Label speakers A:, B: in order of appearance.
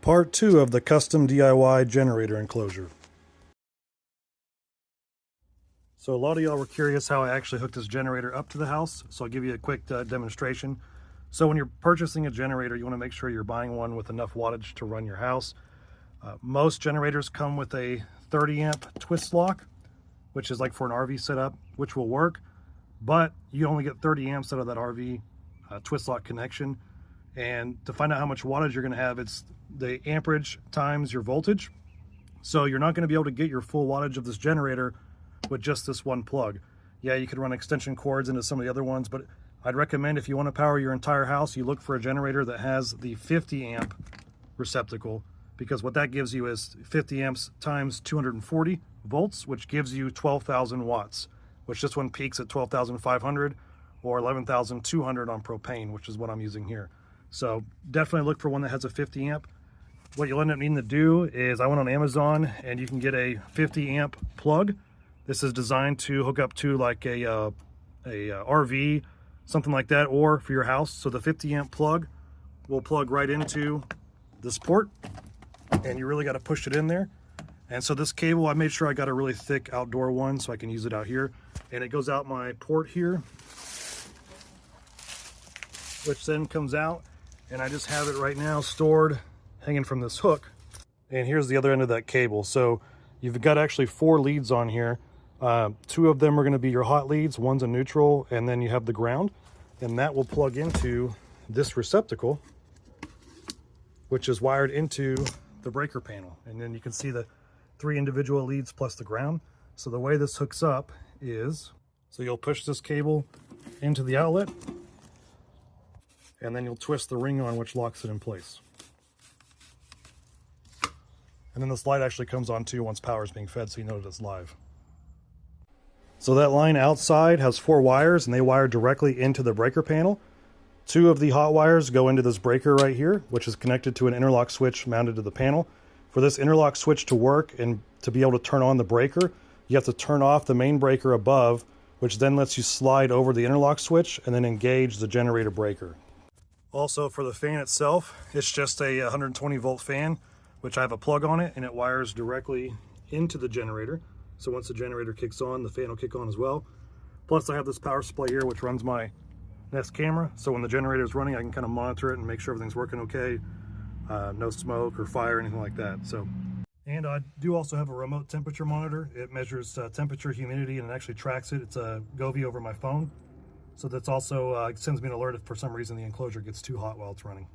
A: Part 2 of the custom DIY generator enclosure. So a lot of y'all were curious how I actually hooked this generator up to the house, so I'll give you a quick demonstration. So when you're purchasing a generator, you want to make sure you're buying one with enough wattage to run your house. Most generators come with a 30 amp twist lock, which is like for an RV setup, which will work, but you only get 30 amps out of that RV twist lock connection. And to find out how much wattage you're going to have, it's the amperage times your voltage. So you're not going to be able to get your full wattage of this generator with just this one plug. Yeah, you could run extension cords into some of the other ones, but I'd recommend if you want to power your entire house, you look for a generator that has the 50 amp receptacle, because what that gives you is 50 amps times 240 volts, which gives you 12,000 watts, which this one peaks at 12,500 or 11,200 on propane, which is what I'm using here. So definitely look for one that has a 50 amp. What you'll end up needing to do is, I went on Amazon and you can get a 50 amp plug. This is designed to hook up to like a RV, something like that, or for your house. So the 50 amp plug will plug right into this port, and you really got to push it in there. And so this cable, I made sure I got a really thick outdoor one so I can use it out here. And it goes out my port here, which then comes out, and I just have it right now stored hanging from this hook. And here's the other end of that cable. So you've got actually 4 leads on here. 2 of them are going to be your hot leads, one's a neutral, and then you have the ground, and that will plug into this receptacle, which is wired into the breaker panel. And then you can see the 3 individual leads plus the ground. So the way this hooks up is, so you'll push this cable into the outlet, and then you'll twist the ring on, which locks it in place. And then this light actually comes on too once power is being fed, so you know that it's live. So that line outside has 4 wires, and they wire directly into the breaker panel. 2 of the hot wires go into this breaker right here, which is connected to an interlock switch mounted to the panel. For this interlock switch to work and to be able to turn on the breaker, you have to turn off the main breaker above, which then lets you slide over the interlock switch and then engage the generator breaker. Also, for the fan itself, it's just a 120 volt fan, which I have a plug on it, and it wires directly into the generator. So once the generator kicks on, the fan will kick on as well. Plus I have this power supply here, which runs my Nest camera. So when the generator is running, I can kind of monitor it and make sure everything's working okay. No smoke or fire or anything like that. So, and I do also have a remote temperature monitor. It measures temperature, humidity, and it actually tracks it. It's a Govee over my phone. So that's also sends me an alert if for some reason the enclosure gets too hot while it's running.